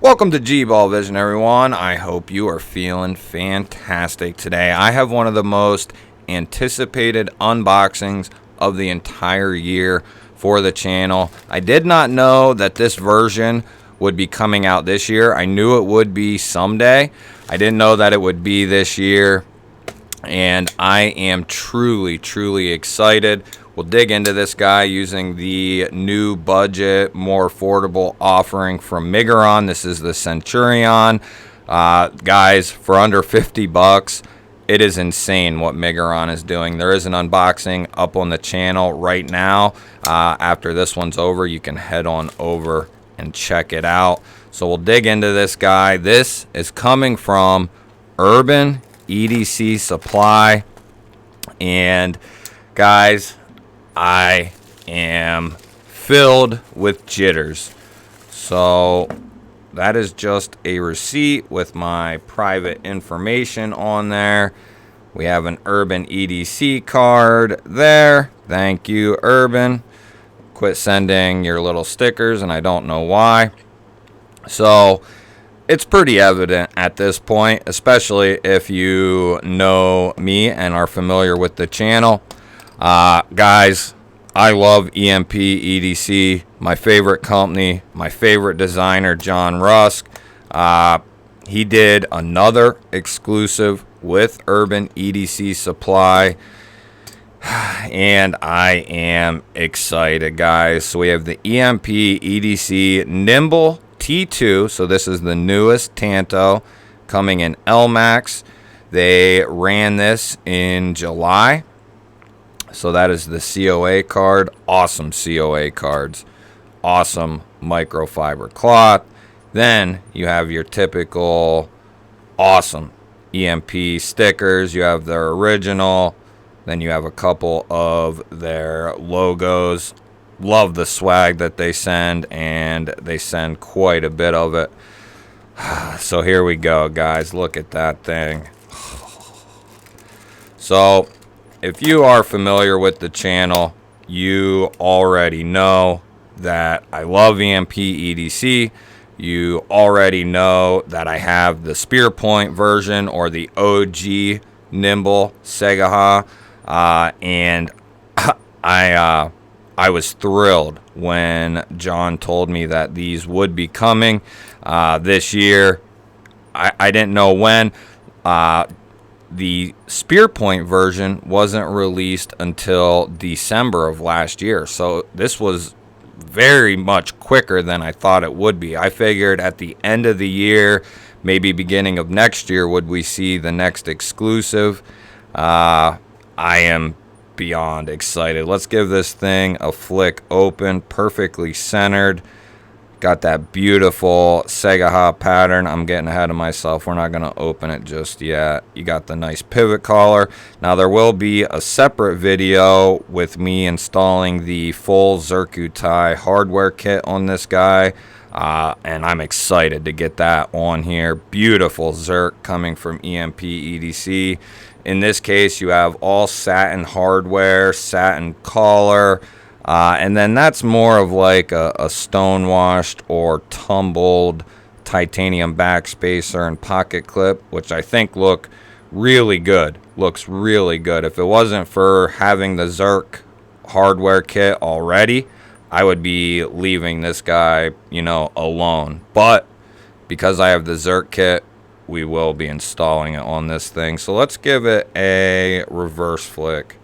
Welcome to GBALL VISION, everyone. I hope you are feeling fantastic today. I have one of the most anticipated unboxings of the entire year for the channel. I did not know that this version would be coming out this year. I knew it would be someday. I didn't know that it would be this year, and I am truly excited. We'll dig into this guy using the new budget, more affordable offering from Migron. This is the Centurion. Guys, for under 50 bucks, it is insane what Migron is doing. There is an unboxing up on the channel right now. After this one's over, you can head on over and check it out. So we'll dig into this guy. This is coming from Urban EDC Supply. And guys, I am filled with jitters. So that is just a receipt with my private information on there. We have an Urban EDC card there. Thank you, Urban. Quit sending your little stickers, and I don't know why. So it's pretty evident at this point, especially if you know me and are familiar with the channel. Guys, I love EDC, my favorite company, my favorite designer, John Rusk. He did another exclusive with Urban EDC Supply, and I am excited, guys. So we have the EDC Nimble T2, so this is the newest Tanto, coming in LMAX. They ran this in July. So that is the COA card. Awesome COA cards. Awesome microfiber cloth. Then you have your typical awesome EMP stickers. You have their original. Then you have a couple of their logos. Love the swag that they send, and they send quite a bit of it. So here we go, guys. Look at that thing. So if you are familiar with the channel, you already know that I love EDC. You already know that I have the Spear Point version, or the OG Nimble Segaha, and I was thrilled when John told me that these would be coming this year. I didn't know when. The Spear Point version wasn't released until December of last year, so this was very much quicker than I thought it would be. I figured at the end of the year, maybe beginning of next year, would we see the next exclusive. I am beyond excited. Let's give this thing a flick open. Perfectly centered. Got that beautiful Segaha pattern. I'm getting ahead of myself. We're not going to open it just yet. You got the nice pivot collar. Now there will be a separate video with me installing the full Zircuti hardware kit on this guy. And I'm excited to get that on here. Beautiful Zirc coming from EDC. In this case, you have all satin hardware, satin collar. And then that's more of like a stonewashed or tumbled titanium backspacer and pocket clip, which I think look really good. Looks really good. If it wasn't for having the Zirc hardware kit already, I would be leaving this guy, alone. But because I have the Zirc kit, we will be installing it on this thing. So let's give it a reverse flick.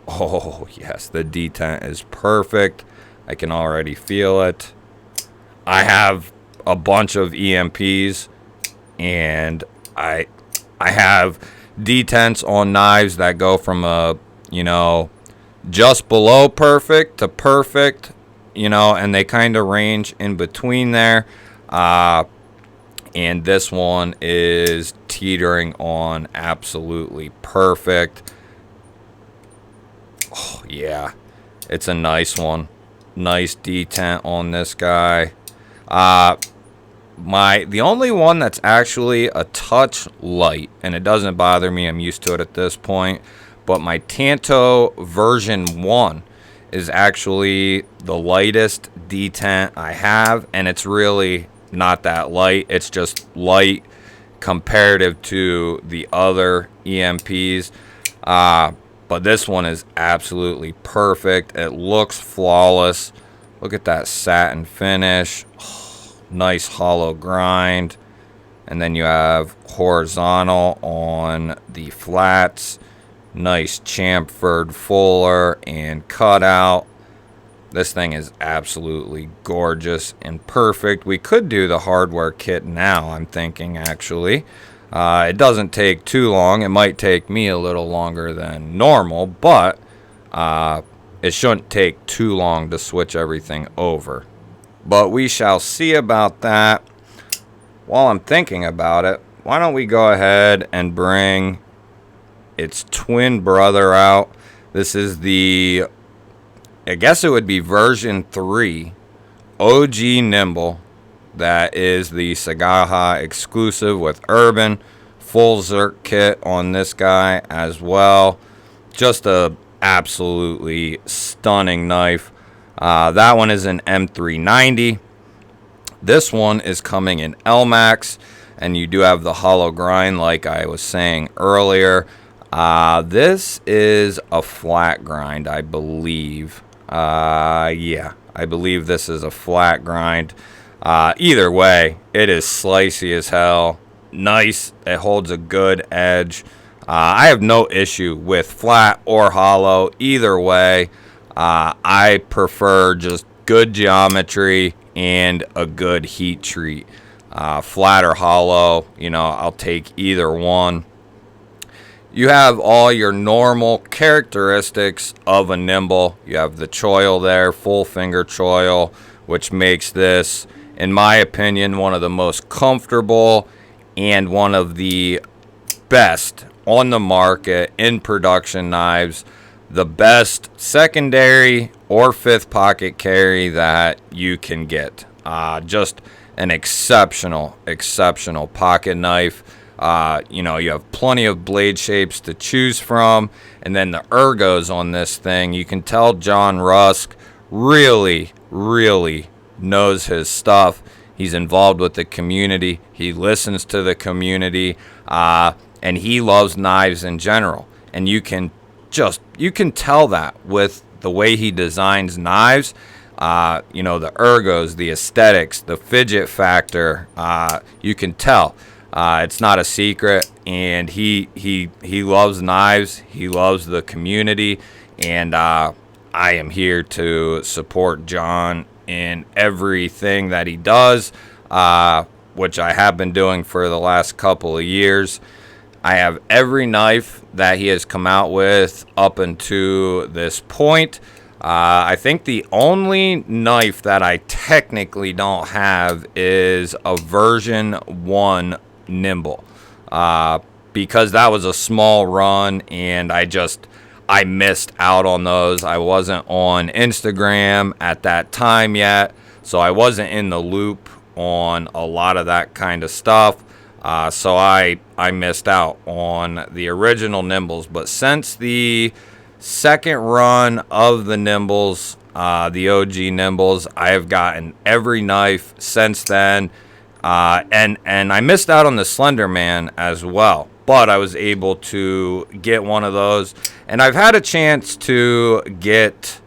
Oh, yes, the detent is perfect. I can already feel it. I have a bunch of EMPs, and I have detents on knives that go from just below perfect to perfect, and they kind of range in between there. And this one is teetering on absolutely perfect. Oh, yeah, it's a nice one. Nice detent on this guy. The only one that's actually a touch light, and it doesn't bother me, I'm used to it at this point, but my Tanto version 1 is actually the lightest detent I have, and it's really not that light. It's just light comparative to the other EMPs. But this one is absolutely perfect. It looks flawless. Look at that satin finish. Oh, nice hollow grind. And then you have horizontal on the flats. Nice chamfered fuller and cutout. This thing is absolutely gorgeous and perfect. We could do the hardware kit now, I'm thinking, actually. It doesn't take too long. It might take me a little longer than normal, but it shouldn't take too long to switch everything over. But we shall see about that. While I'm thinking about it, why don't we go ahead and bring its twin brother out. This is the, I guess it would be version 3 OG Nimble. That is the Sagaha exclusive with Urban. Full Zerk kit on this guy as well. Just a absolutely stunning knife. That one is an M390. This one is coming in LMAX, and you do have the hollow grind like I was saying earlier. This is a flat grind, I believe. Yeah, I believe this is a flat grind. Either way, it is slicey as hell. Nice. It holds a good edge. I have no issue with flat or hollow. Either way, I prefer just good geometry and a good heat treat. Flat or hollow, you know, I'll take either one. You have all your normal characteristics of a Nimble. You have the choil there, full finger choil, which makes this, in my opinion, one of the most comfortable and one of the best on the market in production knives. The best secondary or fifth pocket carry that you can get. Just an exceptional pocket knife. You know, you have plenty of blade shapes to choose from, and then the ergos on this thing, you can tell John Rusk really knows his stuff. He's involved with the community. He listens to the community, and he loves knives in general. And you can tell that with the way he designs knives. You know, the ergos, the aesthetics, the fidget factor. You can tell. It's not a secret, and he loves knives. He loves the community, and I am here to support John in everything that he does, which I have been doing for the last couple of years. I have every knife that he has come out with up until this point. I think the only knife that I technically don't have is a version 1 Nimble, because that was a small run, and I missed out on those. I wasn't on Instagram at that time yet, so I wasn't in the loop on a lot of that kind of stuff. So I missed out on the original Nimbles. But since the second run of the Nimbles, the OG Nimbles, I have gotten every knife since then. And I missed out on the Slender Man as well, but I was able to get one of those, and I've had a chance to get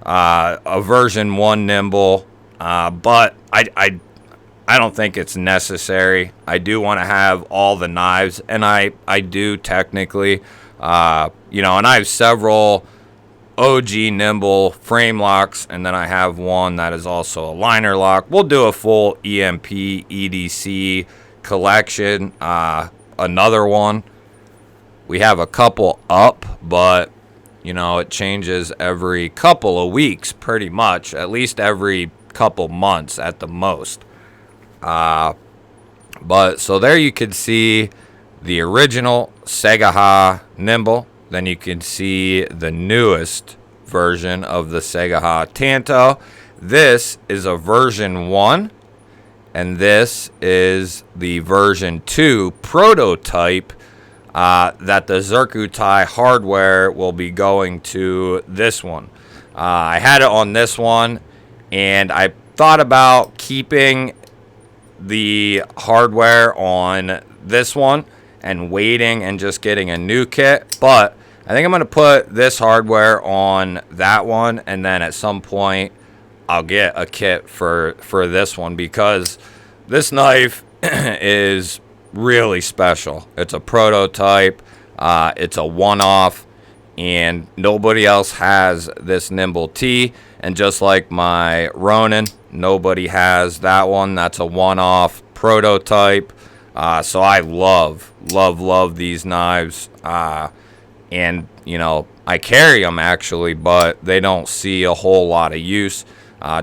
a version 1 Nimble, but I don't think it's necessary. I do want to have all the knives, and I do technically, you know, and I have several OG Nimble frame locks, and then I have one that is also a liner lock. We'll do a full EMP EDC collection. Another one. We have a couple up, but you know, it changes every couple of weeks pretty much, at least every couple months at the most. But so there you can see the original Sagaha Nimble. Then you can see the newest version of the Sagaha Tanto. This is a version 1, and this is the version 2 prototype that the Zerkutai hardware will be going to this one. I had it on this one, and I thought about keeping the hardware on this one and waiting and just getting a new kit, but I think I'm going to put this hardware on that one, and then at some point I'll get a kit for this one, because this knife is really special. It's a prototype. It's a one-off, and nobody else has this Nimble T. And just like my Ronin, nobody has that one. That's a one-off prototype. So I love these knives. And, you know, I carry them actually, but they don't see a whole lot of use,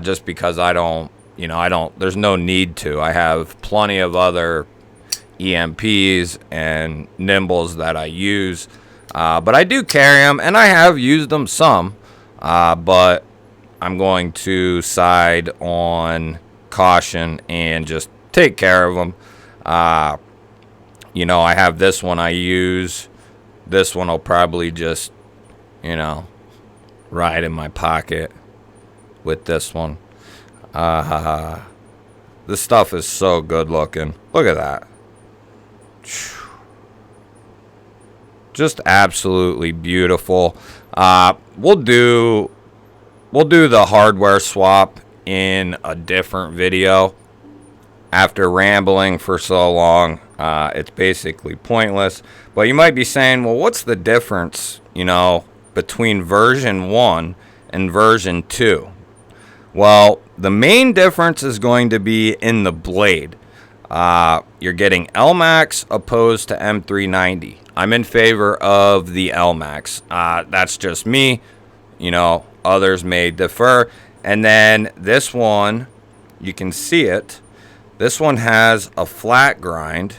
just because there's no need to. I have plenty of other EMPs and Nimbles that I use, but I do carry them, and I have used them some, but I'm going to side on caution and just take care of them. You know, I have this one I use. This one will probably just, you know, ride in my pocket with this one. This stuff is so good looking. Look at that. Just absolutely beautiful. We'll do the hardware swap in a different video. After rambling for so long, it's basically pointless. But you might be saying, well, what's the difference, you know, between version 1 and version 2? Well, the main difference is going to be in the blade. You're getting LMAX opposed to M390. I'm in favor of the LMAX. That's just me. You know, others may differ. And then this one, you can see it. This one has a flat grind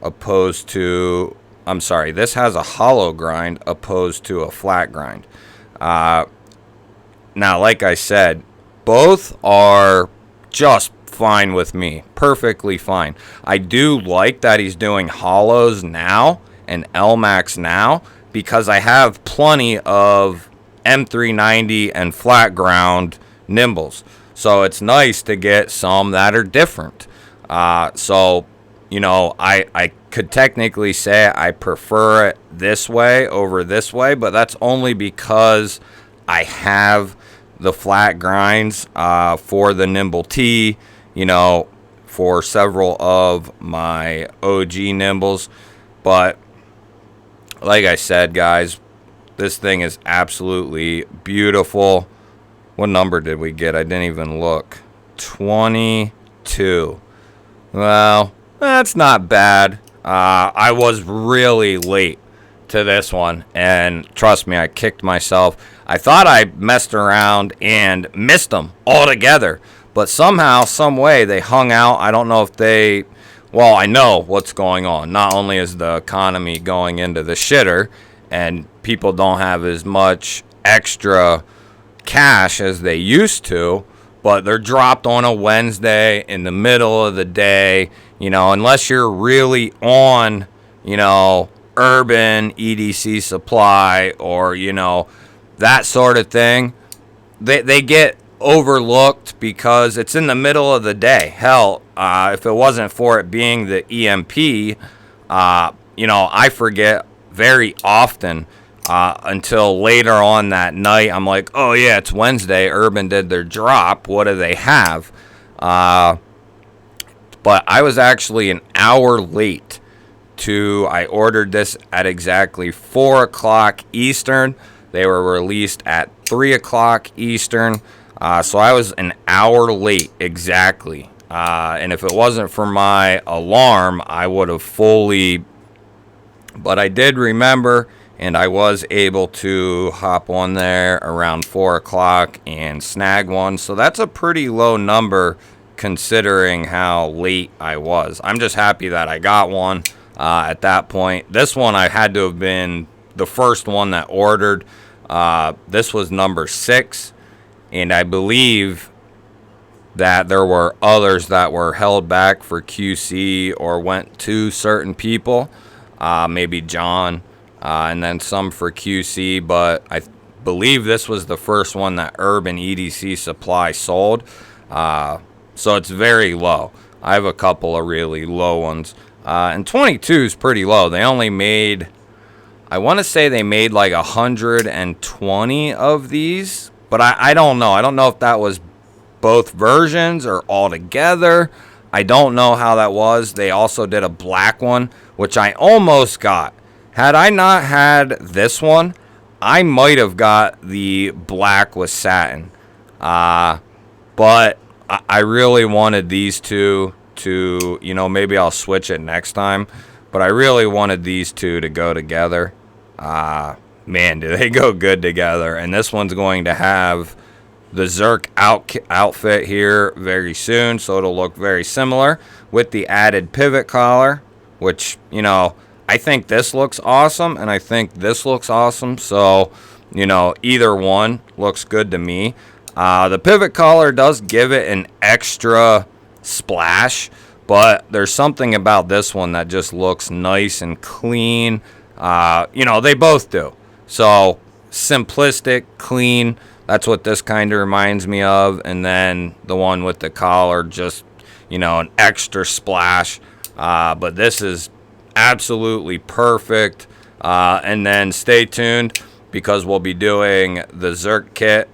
opposed to, this has a hollow grind opposed to a flat grind. Now, like I said, both are just fine with me. Perfectly fine. I do like that he's doing hollows now and LMAX now, because I have plenty of M390 and flat ground Nimbles. So it's nice to get some that are different. So, you know, I could technically say I prefer it this way over this way, but that's only because I have the flat grinds for the Nimble T, you know, for several of my OG Nimbles. But like I said, guys, this thing is absolutely beautiful. What number did we get? I didn't even look. 22. Well, that's not bad. I was really late to this one, and trust me, I kicked myself. I thought I messed around and missed them altogether, but somehow, some way, they hung out. I don't know if they... Well, I know what's going on. Not only is the economy going into the shitter, and people don't have as much extra cash as they used to, but they're dropped on a Wednesday in the middle of the day. You know, unless you're really on, you know, urban EDC supply or, you know, that sort of thing, they get overlooked because it's in the middle of the day. Hell, if it wasn't for it being the EMP, you know, I forget very often until later on that night. I'm like, oh yeah, it's Wednesday. Urban did their drop. What do they have? But I was actually an hour late I ordered this at exactly 4 o'clock Eastern. They were released at 3 o'clock Eastern. So I was an hour late exactly. And if it wasn't for my alarm, I would have fully... But I did remember, and I was able to hop on there around 4 o'clock and snag one. So that's a pretty low number considering how late I was. I'm just happy that I got one at that point. This one I had to have been the first one that ordered. This was number 6, and I believe that there were others that were held back for QC or went to certain people, maybe John, and then some for QC, but I believe this was the first one that Urban EDC Supply sold. So it's very low. I have a couple of really low ones. And 22 is pretty low. They only made, I want to say they made like 120 of these. But I don't know. I don't know if that was both versions or all together. I don't know how that was. They also did a black one, which I almost got. Had I not had this one, I might have got the black with satin. But I really wanted these two to, you know, maybe I'll switch it next time. But I really wanted these two to go together. Man, do they go good together. And this one's going to have the Zerk outfit here very soon, so it'll look very similar with the added pivot collar, which, you know, I think this looks awesome, and I think this looks awesome, so, you know, either one looks good to me. The pivot collar does give it an extra splash, but there's something about this one that just looks nice and clean. You know, they both do. So, simplistic, clean. That's what this kind of reminds me of. And then the one with the collar, just, you know, an extra splash. But this is absolutely perfect. And then stay tuned because we'll be doing the Zerk kit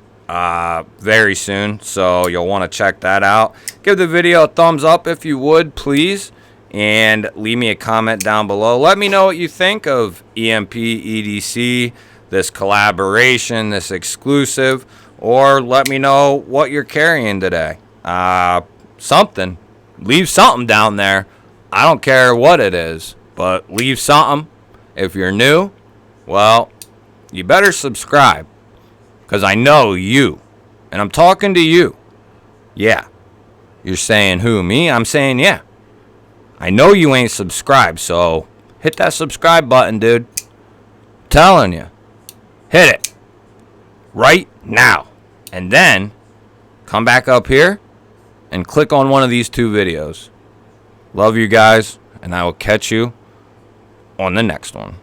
very soon. So you'll want to check that out. Give the video a thumbs up if you would, please. And leave me a comment down below. Let me know what you think of EMP, EDC, this collaboration, this exclusive, or let me know what you're carrying today. Something. Leave something down there. I don't care what it is, but leave something. If you're new, well, you better subscribe, because I know you, and I'm talking to you. Yeah. You're saying who, me? I'm saying yeah. I know you ain't subscribed, so hit that subscribe button, dude. I'm telling you. Hit it right now. And then come back up here and click on one of these two videos. Love you guys, and I will catch you on the next one.